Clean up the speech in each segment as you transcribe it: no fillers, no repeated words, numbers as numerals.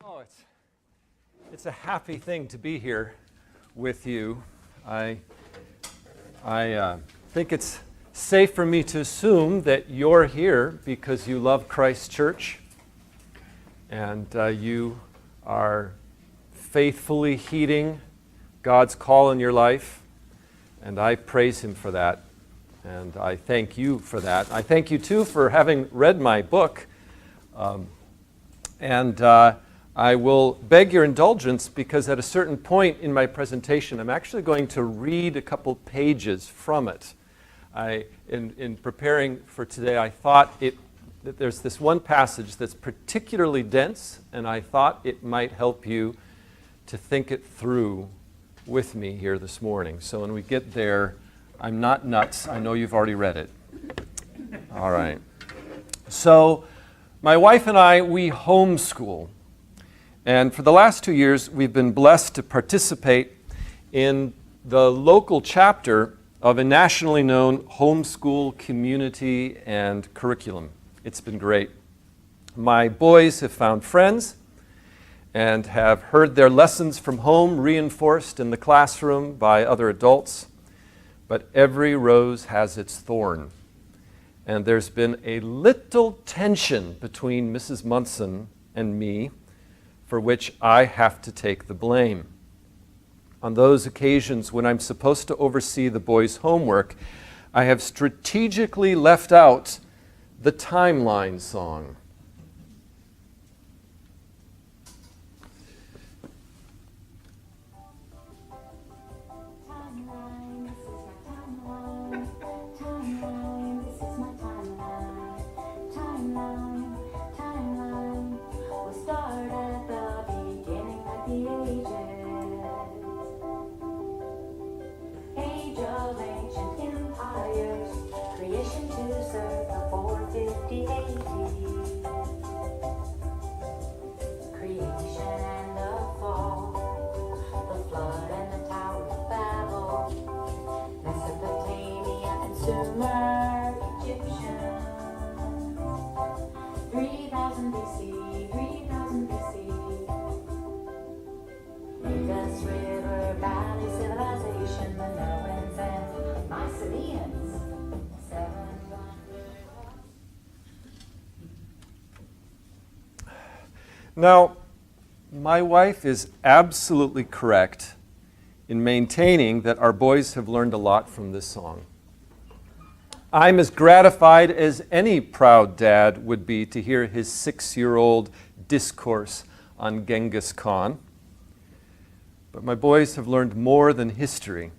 Oh, it's a happy thing to be here with you. I think it's safe for me to assume that you're here because you love Christ Church and you are faithfully heeding God's call in your life, and I praise Him for that, and I thank you for that. I thank you too for having read my book, and I will beg your indulgence because at a certain point in my presentation, I'm actually going to read a couple pages from it. In preparing for today, I thought that there's this one passage that's particularly dense, and I thought it might help you to think it through with me here this morning. So when we get there, I'm not nuts. I know you've already read it. All right. So my wife and I, we homeschool. And for the last 2 years, we've been blessed to participate in the local chapter of a nationally known homeschool community and curriculum. It's been great. My boys have found friends and have heard their lessons from home reinforced in the classroom by other adults. But every rose has its thorn. And there's been a little tension between Mrs. Munson and me, for which I have to take the blame. On those occasions when I'm supposed to oversee the boys' homework, I have strategically left out the timeline song. Now, my wife is absolutely correct in maintaining that our boys have learned a lot from this song. I'm as gratified as any proud dad would be to hear his 6-year-old discourse on Genghis Khan. But my boys have learned more than history.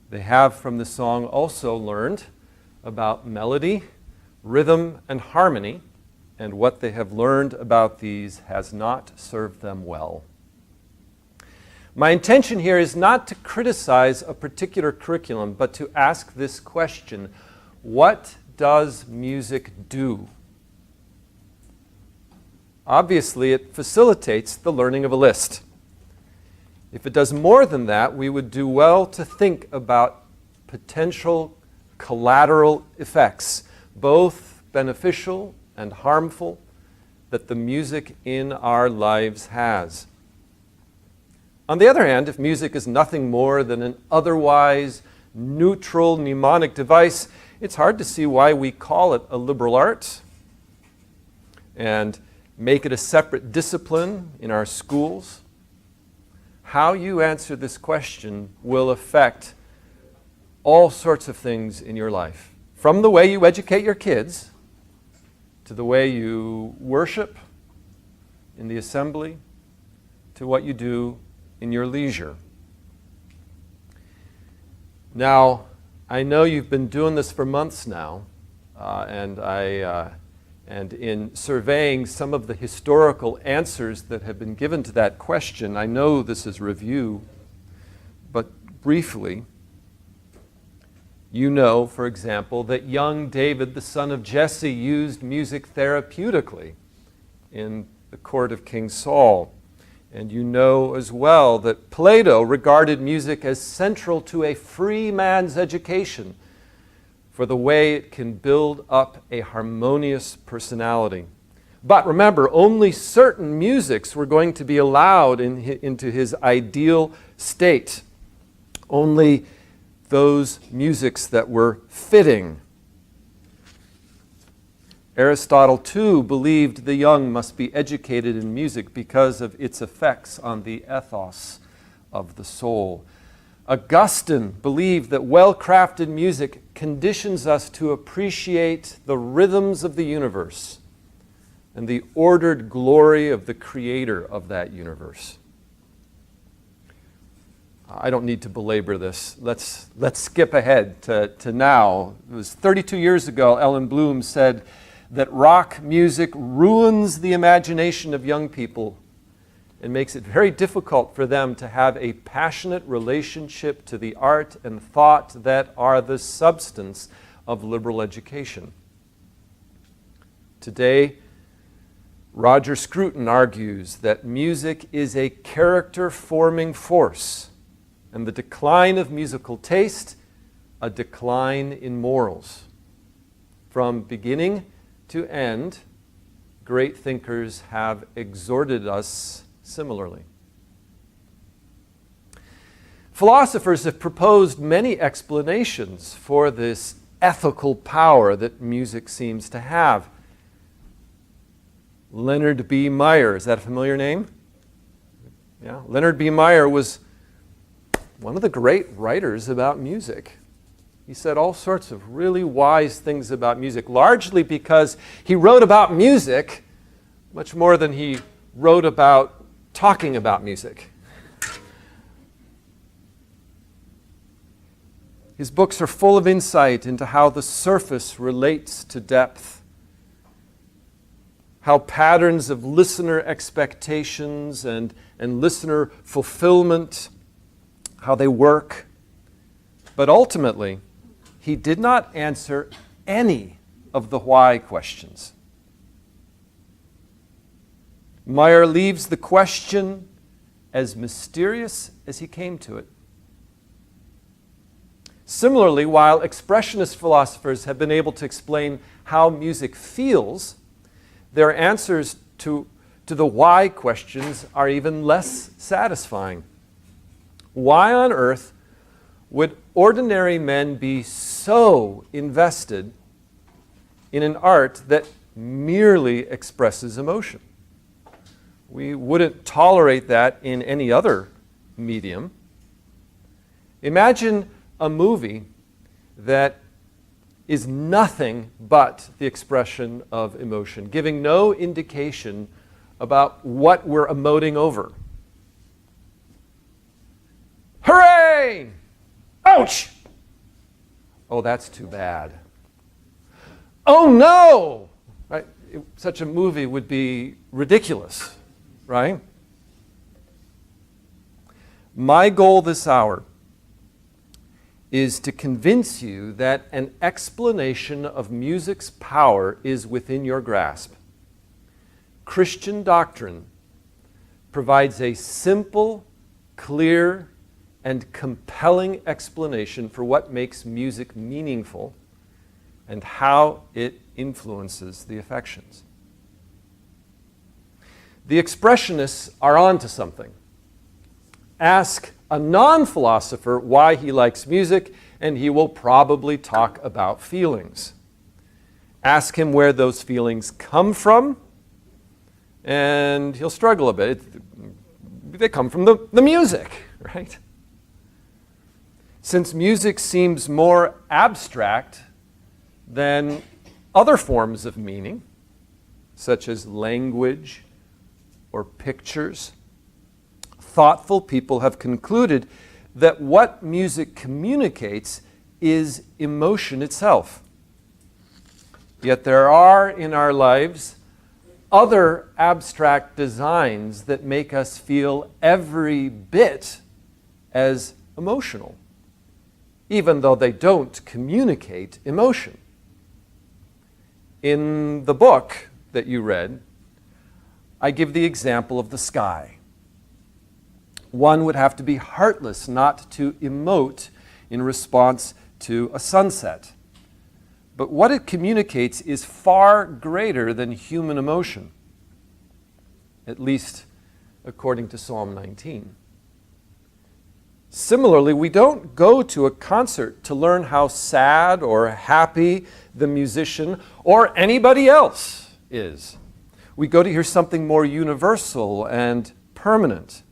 They have from the song also learned about melody, rhythm, and harmony, and what they have learned about these has not served them well. My intention here is not to criticize a particular curriculum, but to ask this question: what does music do? Obviously, it facilitates the learning of a Liszt. If it does more than that, we would do well to think about potential collateral effects, both beneficial and harmful, that the music in our lives has. On the other hand, if music is nothing more than an otherwise neutral mnemonic device, it's hard to see why we call it a liberal art and make it a separate discipline in our schools. How you answer this question will affect all sorts of things in your life, from the way you educate your kids to the way you worship in the assembly, to what you do in your leisure. Now, I know you've been doing this for months now, and in surveying some of the historical answers that have been given to that question, I know this is review, but briefly, you know, for example, that young David, the son of Jesse, used music therapeutically in the court of King Saul. And you know as well that Plato regarded music as central to a free man's education for the way it can build up a harmonious personality. But remember, only certain musics were going to be allowed into his ideal state. Only those musics that were fitting. Aristotle, too, believed the young must be educated in music because of its effects on the ethos of the soul. Augustine believed that well-crafted music conditions us to appreciate the rhythms of the universe and the ordered glory of the creator of that universe. I don't need to belabor this. Let's skip ahead to now. It was 32 years ago, Ellen Bloom said that rock music ruins the imagination of young people and makes it very difficult for them to have a passionate relationship to the art and thought that are the substance of liberal education. Today, Roger Scruton argues that music is a character-forming force, and the decline of musical taste, a decline in morals. From beginning to end, great thinkers have exhorted us similarly. Philosophers have proposed many explanations for this ethical power that music seems to have. Leonard B. Meyer, is that a familiar name? Yeah, Leonard B. Meyer was one of the great writers about music. He said all sorts of really wise things about music, largely because he wrote about music much more than he wrote about talking about music. His books are full of insight into how the surface relates to depth, how patterns of listener expectations and listener fulfillment, how they work. But ultimately, he did not answer any of the why questions. Meyer leaves the question as mysterious as he came to it. Similarly, while expressionist philosophers have been able to explain how music feels, their answers to the why questions are even less satisfying. Why on earth would ordinary men be so invested in an art that merely expresses emotion? We wouldn't tolerate that in any other medium. Imagine a movie that is nothing but the expression of emotion, giving no indication about what we're emoting over. Hooray! Ouch! Oh, that's too bad. Oh no! Right? Such a movie would be ridiculous, right? My goal this hour is to convince you that an explanation of music's power is within your grasp. Christian doctrine provides a simple, clear, and compelling explanation for what makes music meaningful and how it influences the affections. The expressionists are onto something. Ask a non-philosopher why he likes music, and he will probably talk about feelings. Ask him where those feelings come from, and he'll struggle a bit. They come from the music, right? Since music seems more abstract than other forms of meaning, such as language or pictures, thoughtful people have concluded that what music communicates is emotion itself. Yet there are in our lives other abstract designs that make us feel every bit as emotional, even though they don't communicate emotion. In the book that you read, I give the example of the sky. One would have to be heartless not to emote in response to a sunset. But what it communicates is far greater than human emotion. at least according to Psalm 19. Similarly, we don't go to a concert to learn how sad or happy the musician or anybody else is. We go to hear something more universal and permanent,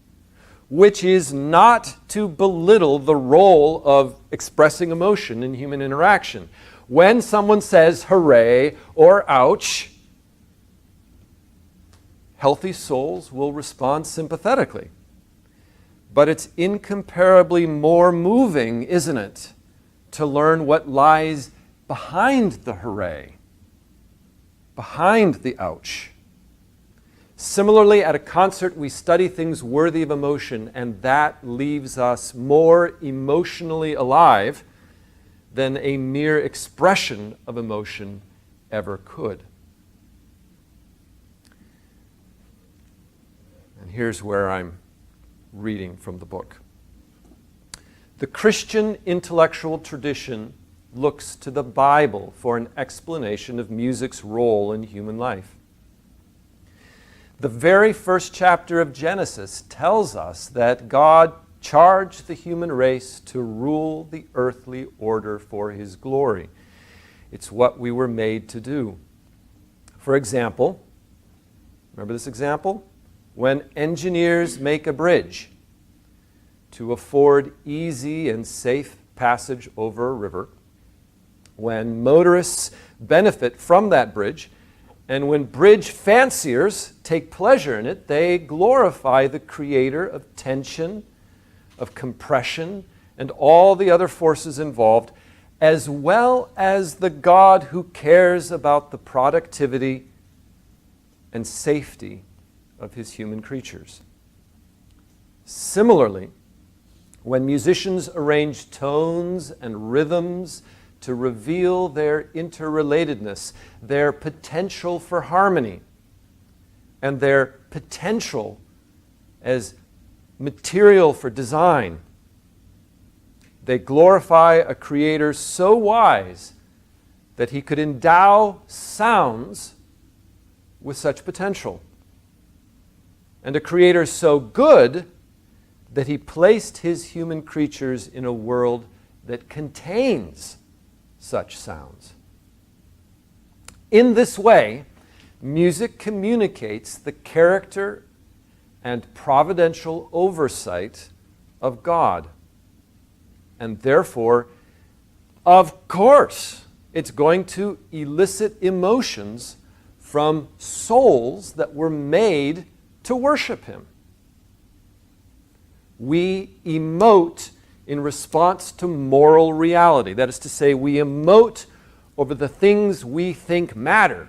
which is not to belittle the role of expressing emotion in human interaction. When someone says hooray or ouch, healthy souls will respond sympathetically. But it's incomparably more moving, isn't it, to learn what lies behind the hooray, behind the ouch. Similarly, at a concert, we study things worthy of emotion, and that leaves us more emotionally alive than a mere expression of emotion ever could. And here's where I'm reading from the book. The Christian intellectual tradition looks to the Bible for an explanation of music's role in human life. The very first chapter of Genesis tells us that God charged the human race to rule the earthly order for His glory. It's what we were made to do. For example, remember this example? When engineers make a bridge to afford easy and safe passage over a river, when motorists benefit from that bridge, and when bridge fanciers take pleasure in it, they glorify the creator of tension, of compression, and all the other forces involved, as well as the God who cares about the productivity and safety of His human creatures. Similarly, when musicians arrange tones and rhythms to reveal their interrelatedness, their potential for harmony, and their potential as material for design, they glorify a creator so wise that He could endow sounds with such potential, and a creator so good that He placed His human creatures in a world that contains such sounds. In this way, music communicates the character and providential oversight of God. And therefore, of course, it's going to elicit emotions from souls that were made to worship Him. We emote in response to moral reality. That is to say, we emote over the things we think matter.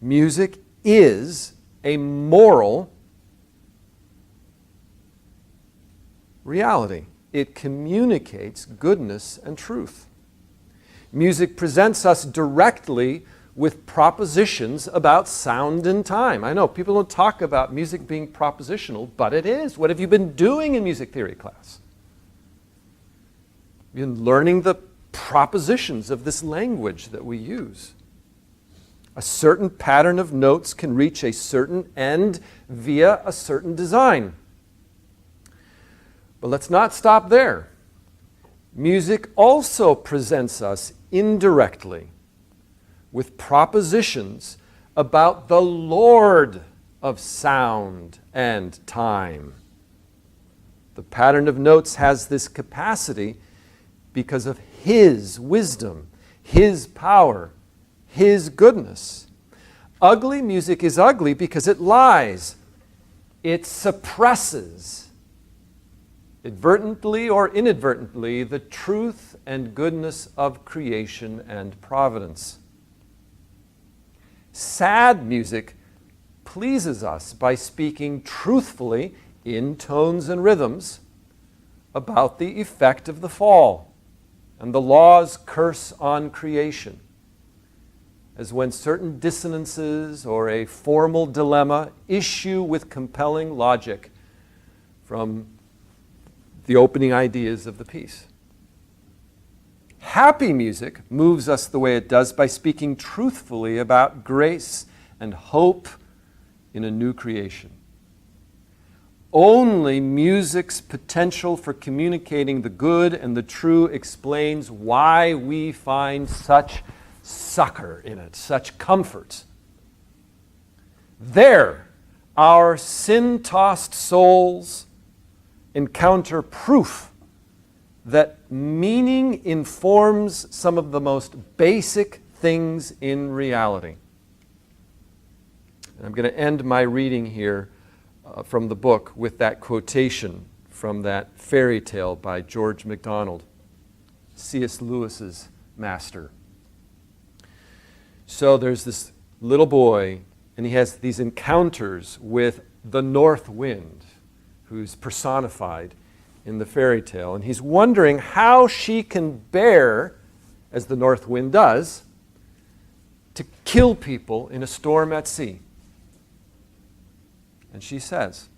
Music is a moral reality. It communicates goodness and truth. Music presents us directly with propositions about sound and time. I know people don't talk about music being propositional, but it is. What have you been doing in music theory class? You've been learning the propositions of this language that we use. A certain pattern of notes can reach a certain end via a certain design. But let's not stop there. Music also presents us indirectly with propositions about the Lord of sound and time. The pattern of notes has this capacity because of His wisdom, His power, His goodness. Ugly music is ugly because it lies. It suppresses, advertently or inadvertently, the truth and goodness of creation and providence. Sad music pleases us by speaking truthfully in tones and rhythms about the effect of the fall and the law's curse on creation, as when certain dissonances or a formal dilemma issue with compelling logic from the opening ideas of the piece. Happy music moves us the way it does by speaking truthfully about grace and hope in a new creation. Only music's potential for communicating the good and the true explains why we find such succor in it, such comfort. There, our sin-tossed souls encounter proof that meaning informs some of the most basic things in reality. And I'm going to end my reading here from the book with that quotation from that fairy tale by George MacDonald, C.S. Lewis's master. So there's this little boy, and he has these encounters with the north wind, who's personified in the fairy tale. And he's wondering how she can bear, as the north wind does, to kill people in a storm at sea. And she says,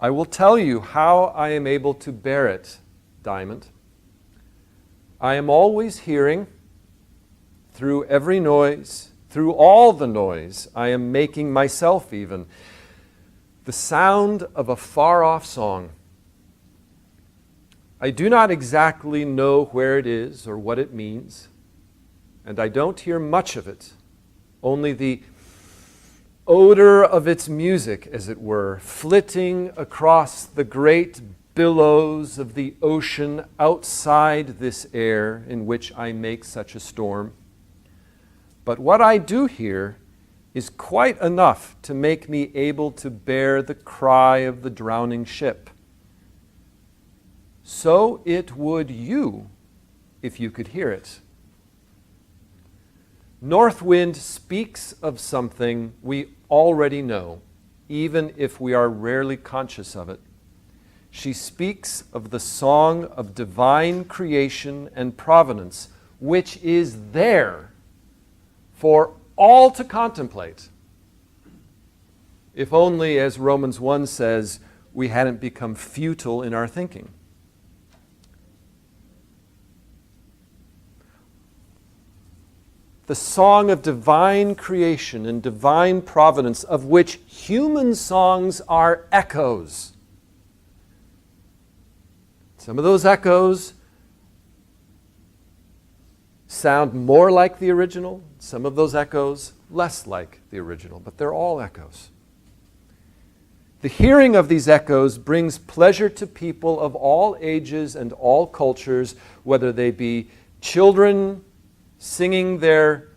"I will tell you how I am able to bear it, Diamond. I am always hearing, through every noise, through all the noise I am making myself even, the sound of a far-off song. I do not exactly know where it is or what it means, and I don't hear much of it, only the odor of its music, as it were, flitting across the great billows of the ocean outside this air in which I make such a storm. But what I do hear is quite enough to make me able to bear the cry of the drowning ship. So it would you, if you could hear it." North wind speaks of something we already know, even if we are rarely conscious of it. She speaks of the song of divine creation and providence, which is there for all to contemplate. If only, as Romans 1 says, we hadn't become futile in our thinking. The song of divine creation and divine providence, of which human songs are echoes. Some of those echoes sound more like the original, some of those echoes less like the original, but they're all echoes. The hearing of these echoes brings pleasure to people of all ages and all cultures, whether they be children singing their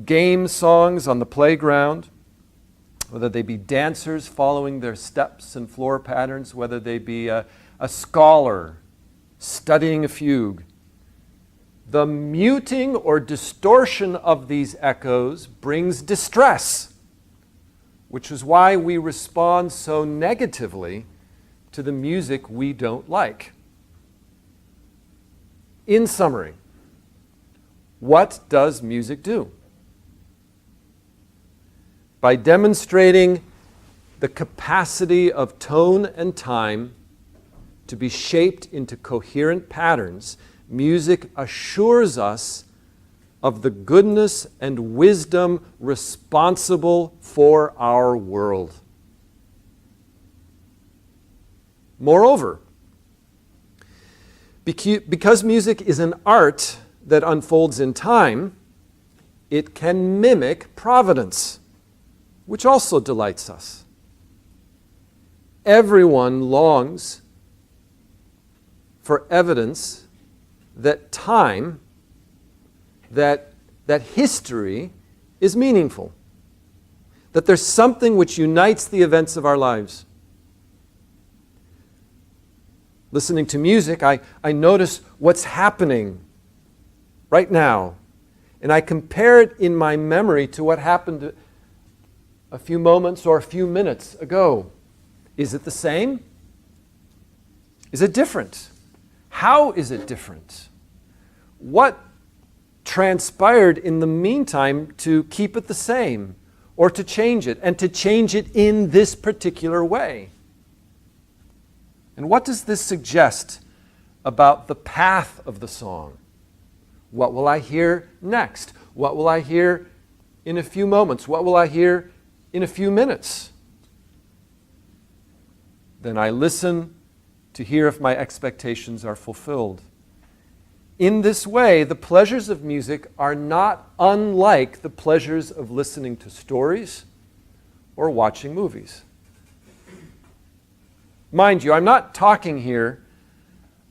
game songs on the playground, whether they be dancers following their steps and floor patterns, whether they be a scholar studying a fugue. The muting or distortion of these echoes brings distress, which is why we respond so negatively to the music we don't like. In summary, what does music do? By demonstrating the capacity of tone and time to be shaped into coherent patterns, music assures us of the goodness and wisdom responsible for our world. Moreover, because music is an art that unfolds in time, it can mimic providence, which also delights us. Everyone longs for evidence that time, that history is meaningful, that there's something which unites the events of our lives. Listening to music, I notice what's happening right now, and I compare it in my memory to what happened a few moments or a few minutes ago. Is it the same? Is it different? How is it different? What transpired in the meantime to keep it the same or to change it, and to change it in this particular way? And what does this suggest about the path of the song. What will I hear next? What will I hear in a few moments? What will I hear in a few minutes? Then I listen to hear if my expectations are fulfilled. In this way, the pleasures of music are not unlike the pleasures of listening to stories or watching movies. Mind you, I'm not talking here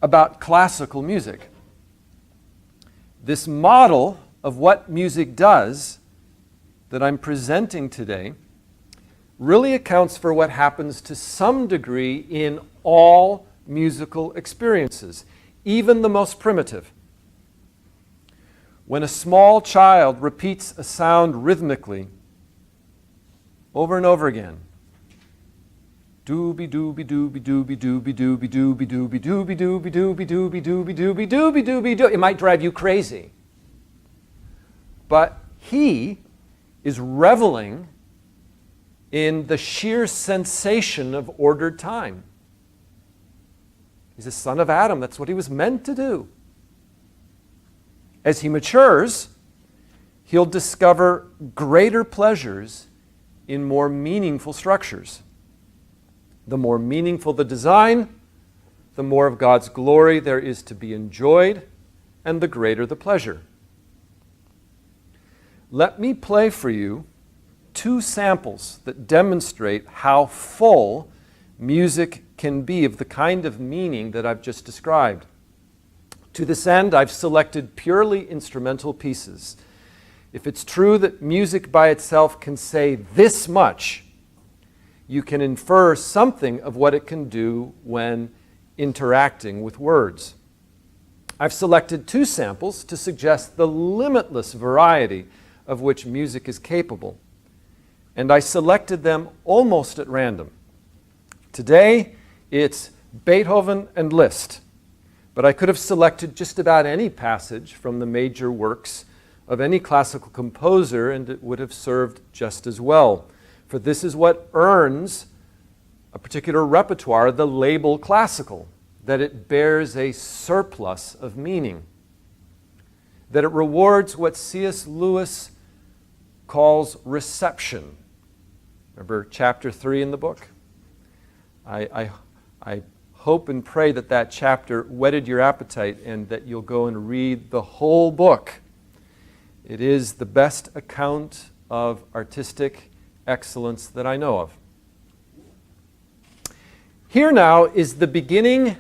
about classical music. This model of what music does that I'm presenting today really accounts for what happens to some degree in all musical experiences, even the most primitive. When a small child repeats a sound rhythmically over and over again, dooby dooby dooby dooby dooby dooby dooby dooby dooby dooby dooby dooby dooby dooby dooby dooby dooby, it might drive you crazy. But he is reveling in the sheer sensation of ordered time. He's a son of Adam. That's what he was meant to do. As he matures, he'll discover greater pleasures in more meaningful structures. The more meaningful the design, the more of God's glory there is to be enjoyed, and the greater the pleasure. Let me play for you two samples that demonstrate how full music can be of the kind of meaning that I've just described. To this end, I've selected purely instrumental pieces. If it's true that music by itself can say this much, you can infer something of what it can do when interacting with words. I've selected two samples to suggest the limitless variety of which music is capable, and I selected them almost at random. Today, it's Beethoven and Liszt, but I could have selected just about any passage from the major works of any classical composer, and it would have served just as well. For this is what earns a particular repertoire the label classical, that it bears a surplus of meaning, that it rewards what C.S. Lewis calls reception. Remember chapter 3 in the book? I hope and pray that that chapter whetted your appetite and that you'll go and read the whole book. It is the best account of artistic excellence that I know of. Here now is the beginning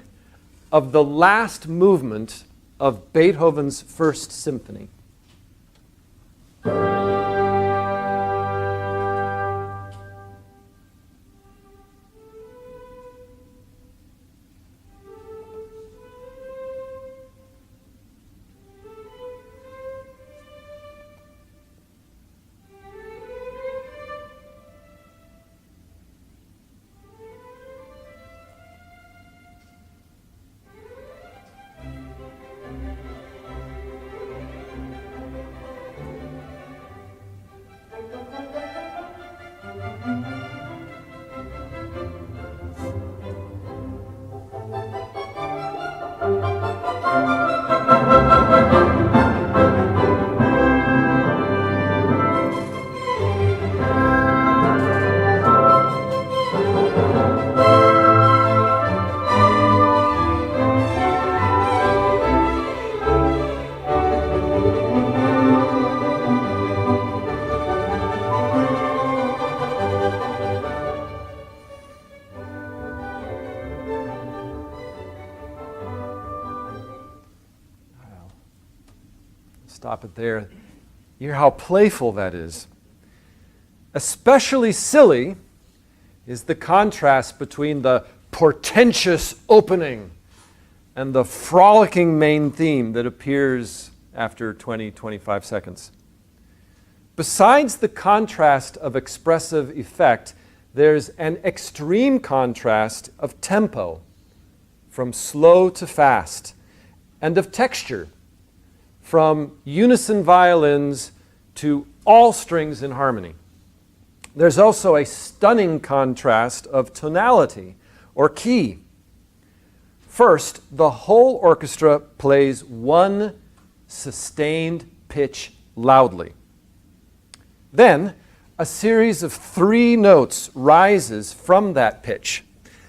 of the last movement of Beethoven's First Symphony. Stop it there. You hear how playful that is. Especially silly is the contrast between the portentous opening and the frolicking main theme that appears after 20-25 seconds. Besides the contrast of expressive effect, there's an extreme contrast of tempo, from slow to fast, and of texture, from unison violins to all strings in harmony. There's also a stunning contrast of tonality or key, First, the whole orchestra plays one sustained pitch loudly. Then, a series of 3 notes rises from that pitch.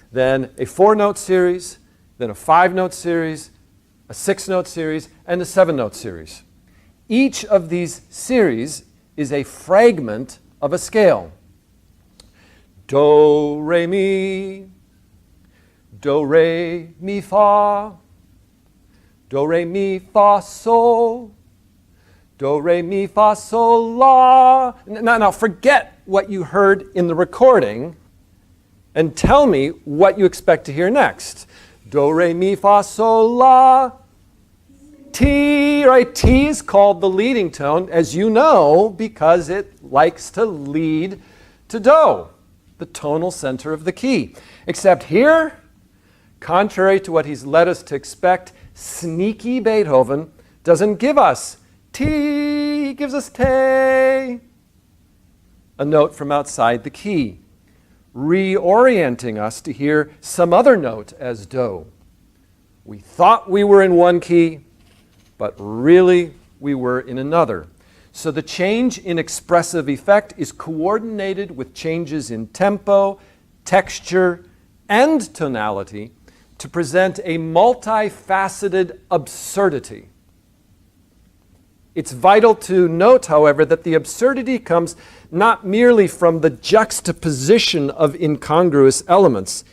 Then a 4-note series, then a 5-note series, a 6-note series, and a 7-note series. Each of these series is a fragment of a scale. Do, re, mi, do, re, mi, fa, do, re, mi, fa, sol, do, re, mi, fa, sol, la. Now forget what you heard in the recording and tell me what you expect to hear next. Do, re, mi, fa, sol, la, ti, right? Ti is called the leading tone, as you know, because it likes to lead to do, the tonal center of the key. Except here, contrary to what he's led us to expect, sneaky Beethoven doesn't give us ti, he gives us te, a note from outside the key, reorienting us to hear some other note as do. We thought we were in one key, but really we were in another. So the change in expressive effect is coordinated with changes in tempo, texture, and tonality to present a multifaceted absurdity. It's vital to note, however, that the absurdity comes not merely from the juxtaposition of incongruous elements.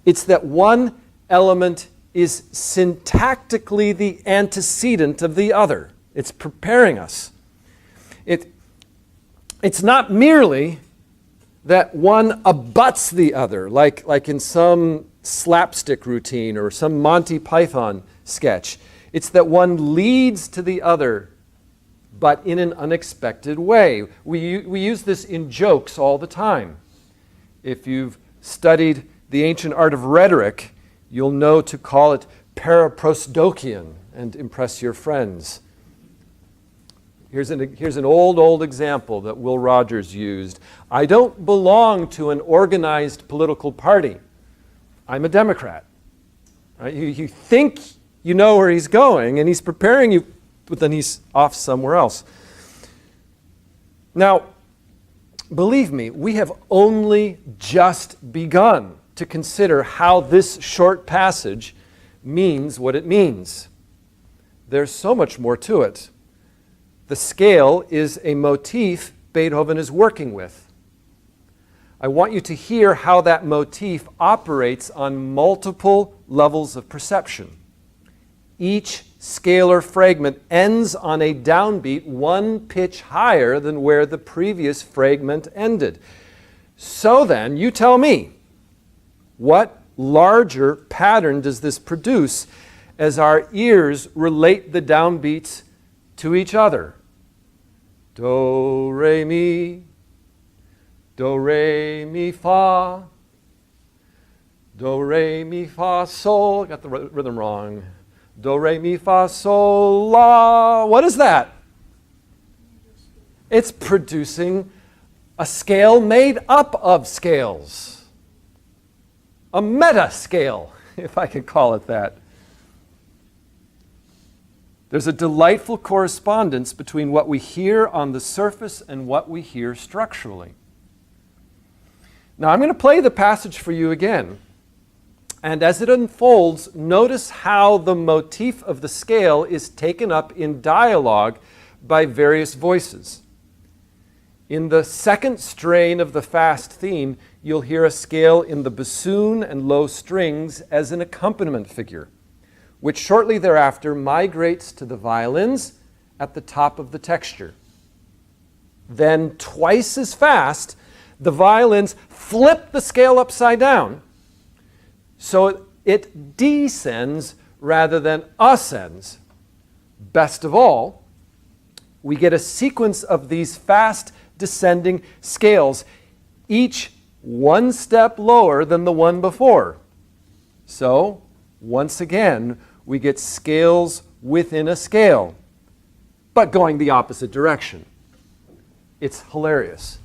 It's that one element is syntactically the antecedent of the other. It's preparing us. It's not merely that one abuts the other, like in some slapstick routine or some Monty Python sketch. It's that one leads to the other, but in an unexpected way. We use this in jokes all the time. If you've studied the ancient art of rhetoric, you'll know to call it paraprosdokian and impress your friends. Here's an old example that Will Rogers used. I don't belong to an organized political party. I'm a Democrat. Right? You think you know where he's going, and he's preparing you, but then he's off somewhere else. Now, believe me, we have only just begun to consider how this short passage means what it means. There's so much more to it. The scale is a motif Beethoven is working with. I want you to hear how that motif operates on multiple levels of perception. Each scalar fragment ends on a downbeat 1 pitch higher than where the previous fragment ended. So then, you tell me, what larger pattern does this produce as our ears relate the downbeats to each other? Do, re, mi, fa, do, re, mi, fa, sol. Got the rhythm wrong. Do, re, mi, fa, sol, la. What is that? It's producing a scale made up of scales. A meta scale, if I could call it that. There's a delightful correspondence between what we hear on the surface and what we hear structurally. Now, I'm going to play the passage for you again. And as it unfolds, notice how the motif of the scale is taken up in dialogue by various voices. In the second strain of the fast theme, you'll hear a scale in the bassoon and low strings as an accompaniment figure, which shortly thereafter migrates to the violins at the top of the texture. Then, twice as fast, the violins flip the scale upside down, so it descends rather than ascends. Best of all, we get a sequence of these fast descending scales, each 1 step lower than the one before. So, once again, we get scales within a scale, but going the opposite direction. It's hilarious.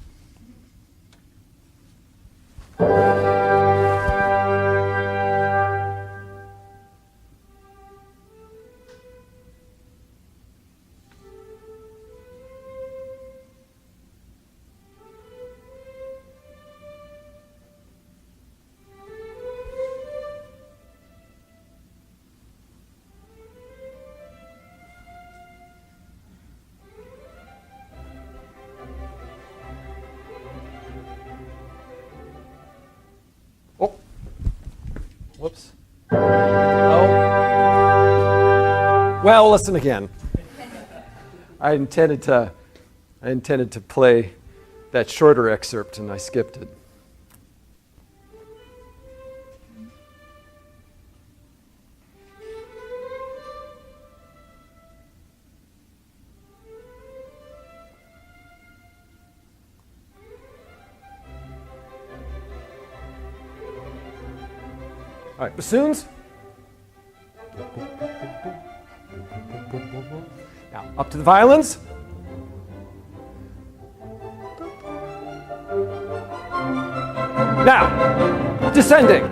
Well, listen again. I intended to play that shorter excerpt, and I skipped it. All right, bassoons. Now, up to the violins. Now, descending.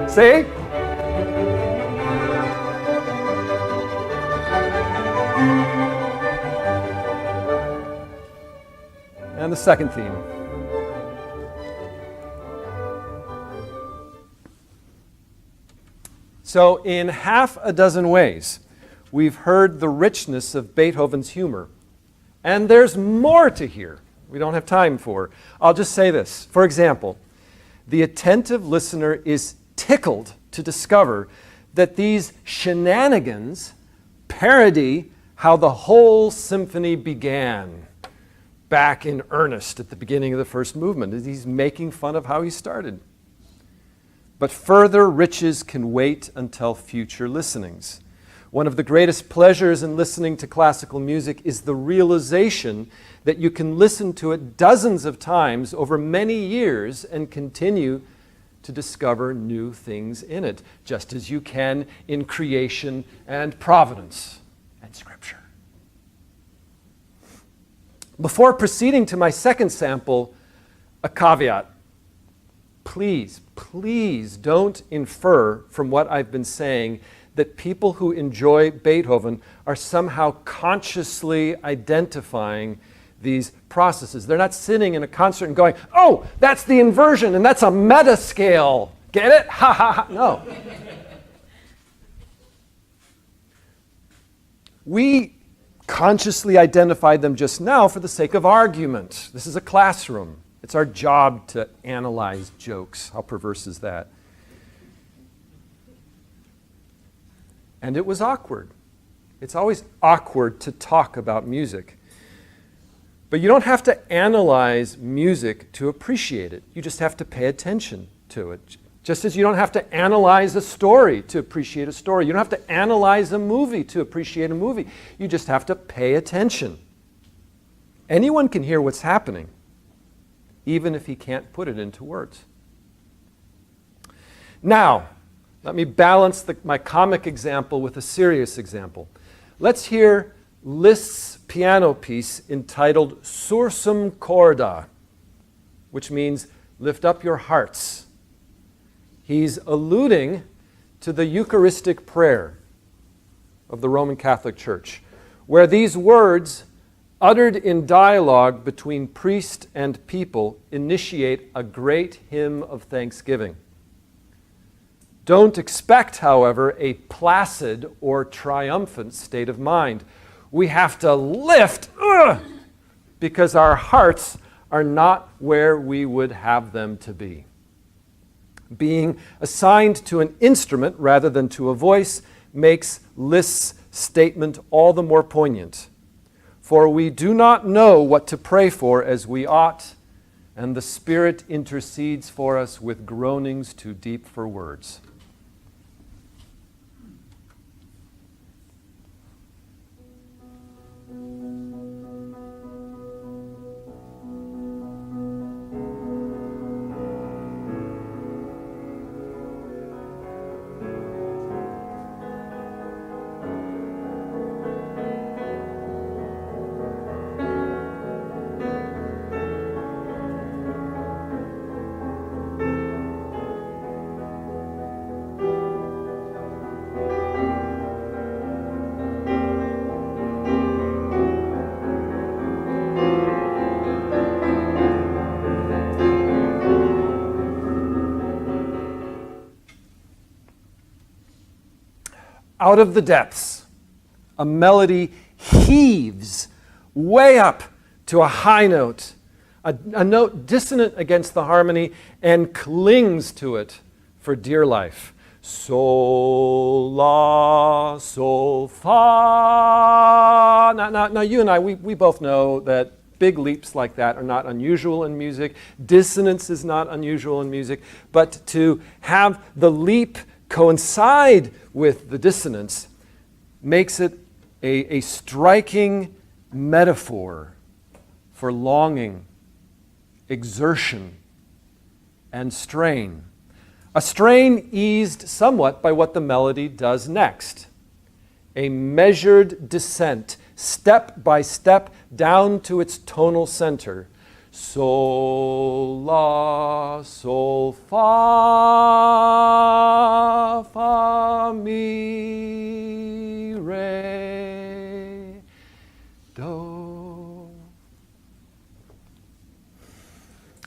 See? And the second theme. So in half a dozen ways, we've heard the richness of Beethoven's humor. And there's more to hear we don't have time for. I'll just say this. For example, the attentive listener is tickled to discover that these shenanigans parody how the whole symphony began back in earnest at the beginning of the first movement. He's making fun of how he started. But further riches can wait until future listenings. One of the greatest pleasures in listening to classical music is the realization that you can listen to it dozens of times over many years and continue to discover new things in it, just as you can in creation and providence and Scripture. Before proceeding to my second sample, a caveat. Please don't infer from what I've been saying that people who enjoy Beethoven are somehow consciously identifying these processes. They're not sitting in a concert and going, oh, that's the inversion and that's a meta scale. Get it? Ha ha ha. No. We consciously identified them just now for the sake of argument. This is a classroom. It's our job to analyze jokes. How perverse is that? And it was awkward. It's always awkward to talk about music. But you don't have to analyze music to appreciate it. You just have to pay attention to it. Just as you don't have to analyze a story to appreciate a story. You don't have to analyze a movie to appreciate a movie. You just have to pay attention. Anyone can hear what's happening, even if he can't put it into words. Now, let me balance my comic example with a serious example. Let's hear Liszt's piano piece entitled Sursum Corda, which means lift up your hearts. He's alluding to the Eucharistic prayer of the Roman Catholic Church, where these words, uttered in dialogue between priest and people, initiate a great hymn of thanksgiving. Don't expect, however, a placid or triumphant state of mind. We have to lift, because our hearts are not where we would have them to be. Being assigned to an instrument rather than to a voice makes Liszt's statement all the more poignant. For we do not know what to pray for as we ought, and the Spirit intercedes for us with groanings too deep for words. Out of the depths, a melody heaves way up to a high note, a note dissonant against the harmony, and clings to it for dear life. Sol, la, sol, fa. Now you and I, we both know that big leaps like that are not unusual in music. Dissonance is not unusual in music. But to have the leap coincide with the dissonance makes it a striking metaphor for longing, exertion, and strain. A strain eased somewhat by what the melody does next. A measured descent, step by step, down to its tonal center. Sol, la, sol, fa, fa, mi, re, do.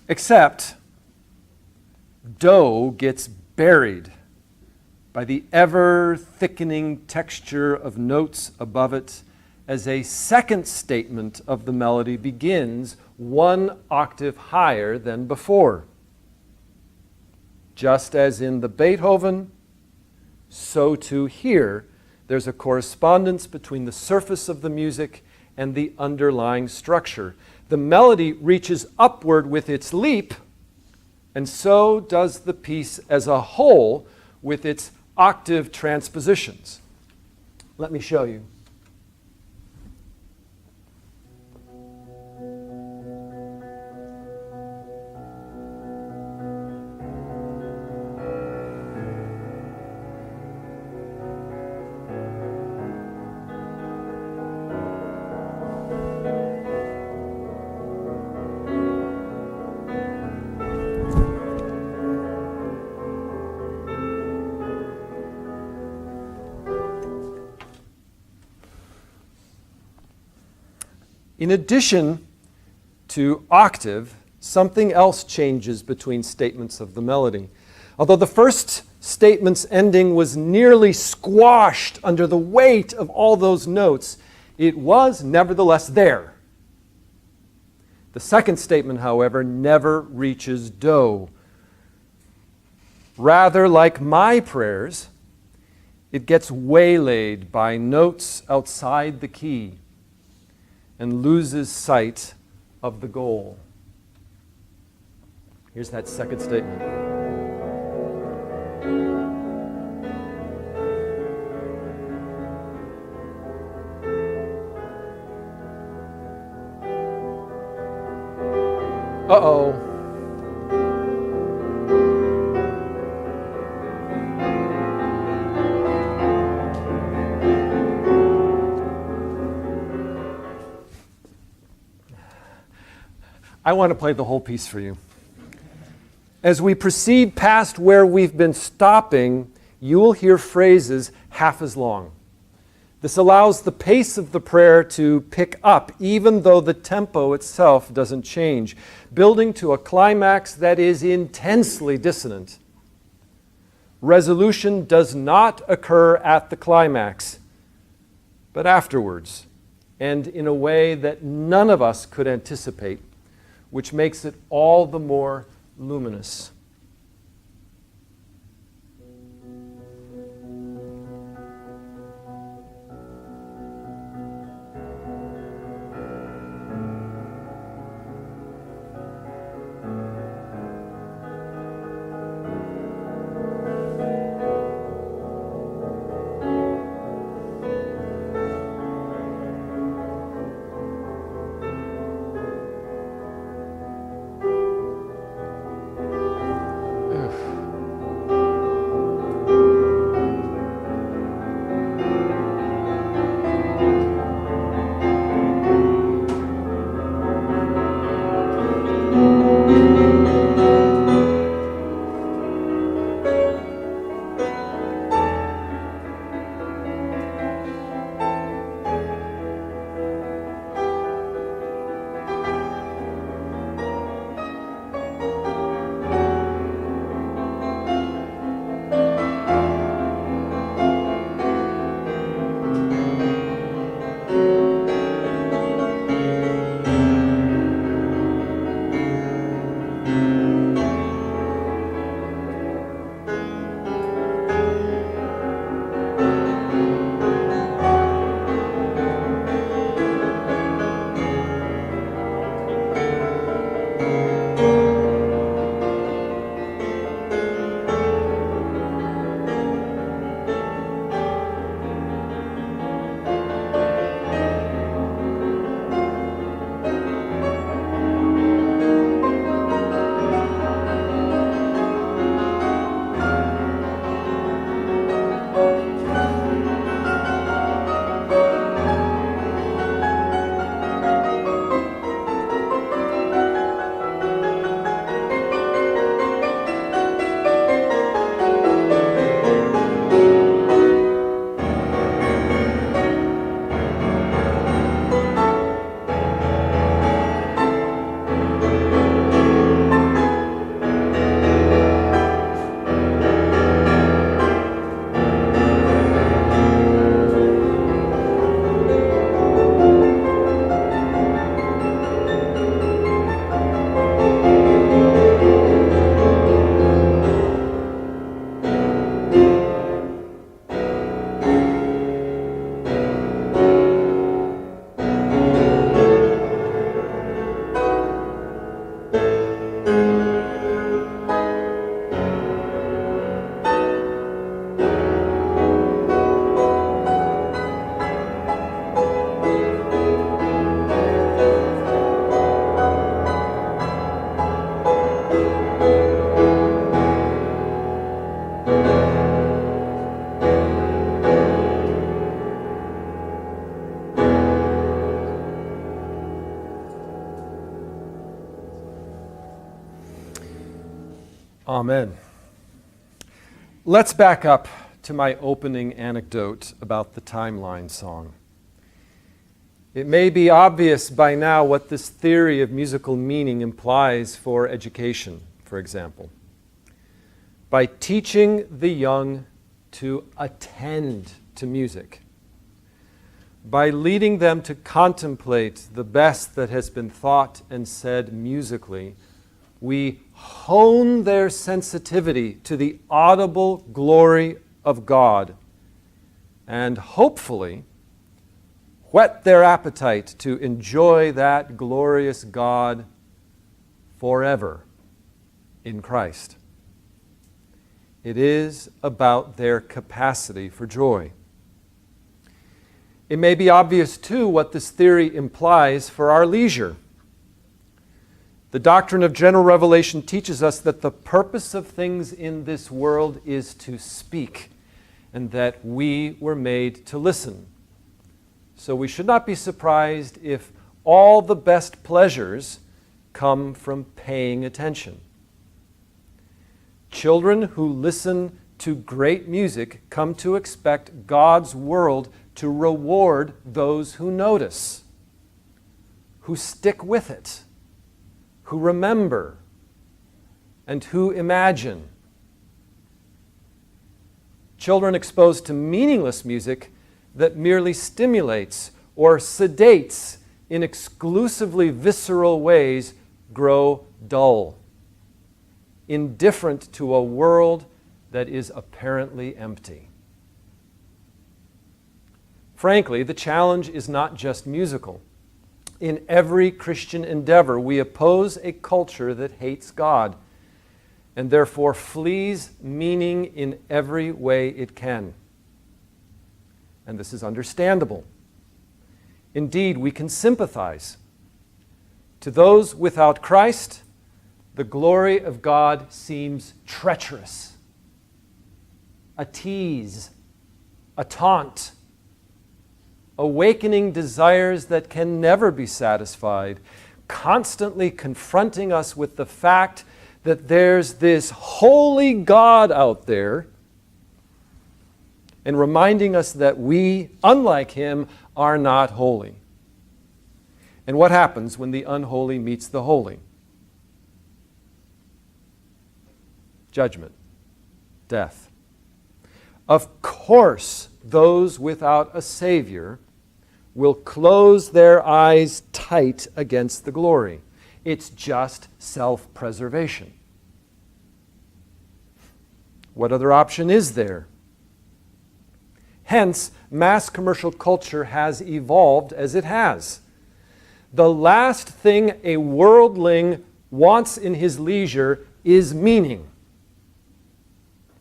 Except, do gets buried by the ever-thickening texture of notes above it as a second statement of the melody begins 1 octave higher than before. Just as in the Beethoven, so too here, there's a correspondence between the surface of the music and the underlying structure. The melody reaches upward with its leap, and so does the piece as a whole with its octave transpositions. Let me show you. In addition to octave, something else changes between statements of the melody. Although the first statement's ending was nearly squashed under the weight of all those notes, it was nevertheless there. The second statement, however, never reaches do. Rather, like my prayers, it gets waylaid by notes outside the key and loses sight of the goal. Here's that second statement. Uh-oh. I want to play the whole piece for you. As we proceed past where we've been stopping, you will hear phrases half as long. This allows the pace of the prayer to pick up, even though the tempo itself doesn't change, building to a climax that is intensely dissonant. Resolution does not occur at the climax, but afterwards, and in a way that none of us could anticipate, which makes it all the more luminous. Amen. Let's back up to my opening anecdote about the timeline song. It may be obvious by now what this theory of musical meaning implies for education, for example. By teaching the young to attend to music, by leading them to contemplate the best that has been thought and said musically, we hone their sensitivity to the audible glory of God and hopefully whet their appetite to enjoy that glorious God forever in Christ. It is about their capacity for joy. It may be obvious, too, what this theory implies for our leisure. The doctrine of general revelation teaches us that the purpose of things in this world is to speak, and that we were made to listen. So we should not be surprised if all the best pleasures come from paying attention. Children who listen to great music come to expect God's world to reward those who notice, who stick with it, who remember, and who imagine. Children exposed to meaningless music that merely stimulates or sedates in exclusively visceral ways grow dull, indifferent to a world that is apparently empty. Frankly, the challenge is not just musical. In every Christian endeavor, we oppose a culture that hates God and therefore flees meaning in every way it can. And this is understandable. Indeed, we can sympathize. To those without Christ, the glory of God seems treacherous, a tease, a taunt, awakening desires that can never be satisfied, constantly confronting us with the fact that there's this holy God out there, and reminding us that we, unlike Him, are not holy. And what happens when the unholy meets the holy? Judgment, death. Of course, those without a Savior will close their eyes tight against the glory. It's just self-preservation. What other option is there? Hence, mass commercial culture has evolved as it has. The last thing a worldling wants in his leisure is meaning.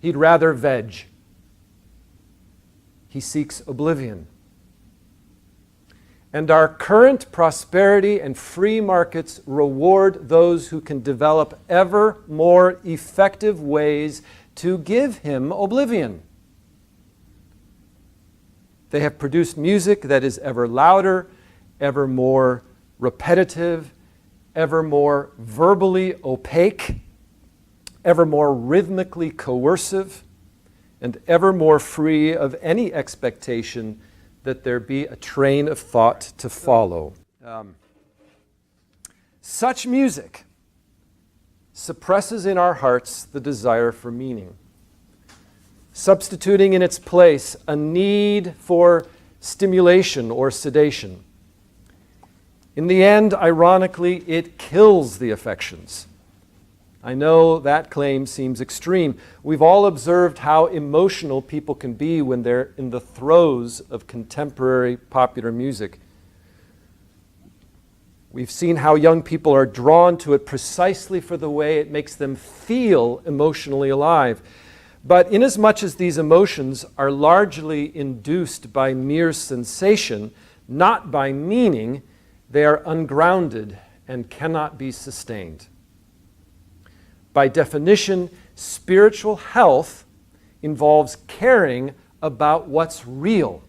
He'd rather veg. He seeks oblivion. And our current prosperity and free markets reward those who can develop ever more effective ways to give him oblivion. They have produced music that is ever louder, ever more repetitive, ever more verbally opaque, ever more rhythmically coercive, and ever more free of any expectation that there be a train of thought to follow. Such music suppresses in our hearts the desire for meaning, substituting in its place a need for stimulation or sedation. In the end, ironically, it kills the affections. I know that claim seems extreme. We've all observed how emotional people can be when they're in the throes of contemporary popular music. We've seen how young people are drawn to it precisely for the way it makes them feel emotionally alive. But inasmuch as these emotions are largely induced by mere sensation, not by meaning, they are ungrounded and cannot be sustained. By definition, spiritual health involves caring about what's real.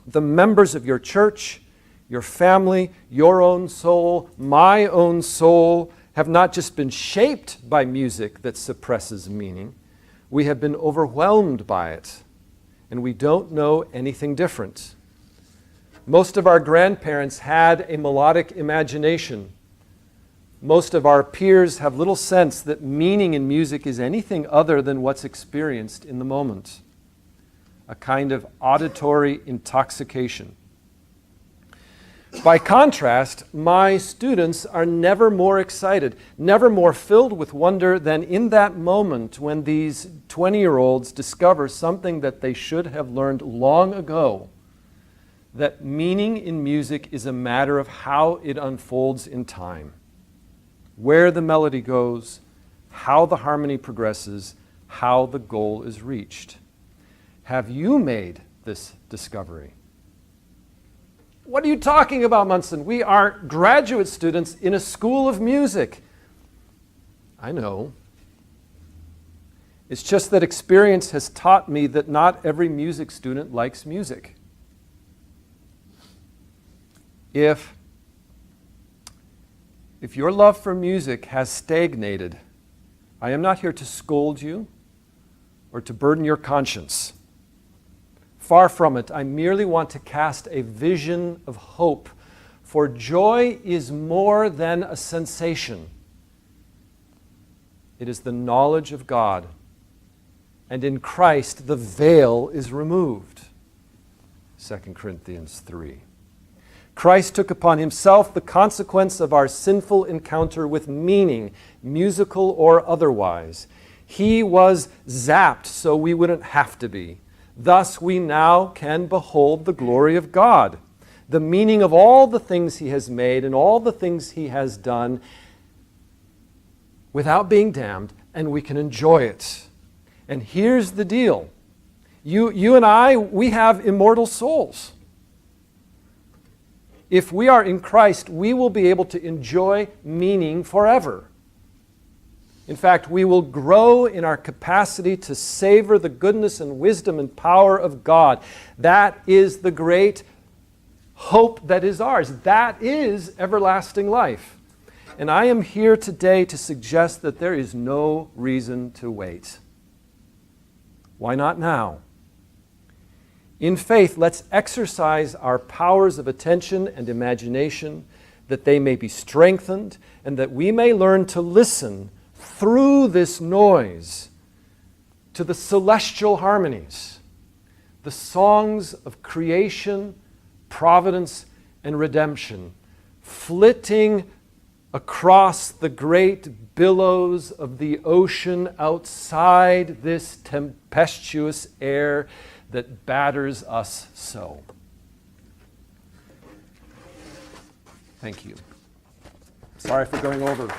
The members of your church, your family, your own soul, my own soul, have not just been shaped by music that suppresses meaning. We have been overwhelmed by it, and we don't know anything different. Most of our grandparents had a melodic imagination. Most of our peers have little sense that meaning in music is anything other than what's experienced in the moment. A kind of auditory intoxication. By contrast, my students are never more excited, never more filled with wonder than in that moment when these 20-year-olds discover something that they should have learned long ago, that meaning in music is a matter of how it unfolds in time, where the melody goes, how the harmony progresses, how the goal is reached. Have you made this discovery? What are you talking about, Munson? We are graduate students in a school of music. I know. It's just that experience has taught me that not every music student likes music. If your love for music has stagnated, I am not here to scold you or to burden your conscience. Far from it, I merely want to cast a vision of hope, for joy is more than a sensation. It is the knowledge of God, and in Christ the veil is removed. 2 Corinthians 3. Christ took upon himself the consequence of our sinful encounter with meaning, musical or otherwise. He was zapped so we wouldn't have to be. Thus we now can behold the glory of God, the meaning of all the things he has made and all the things he has done without being damned, and we can enjoy it. And here's the deal. You and I, we have immortal souls. If we are in Christ, we will be able to enjoy meaning forever. In fact, we will grow in our capacity to savor the goodness and wisdom and power of God. That is the great hope that is ours. That is everlasting life. And I am here today to suggest that there is no reason to wait. Why not now? In faith, let's exercise our powers of attention and imagination, that they may be strengthened and that we may learn to listen through this noise to the celestial harmonies, the songs of creation, providence, and redemption, flitting across the great billows of the ocean outside this tempestuous air that batters us so. Thank you. Sorry for going over.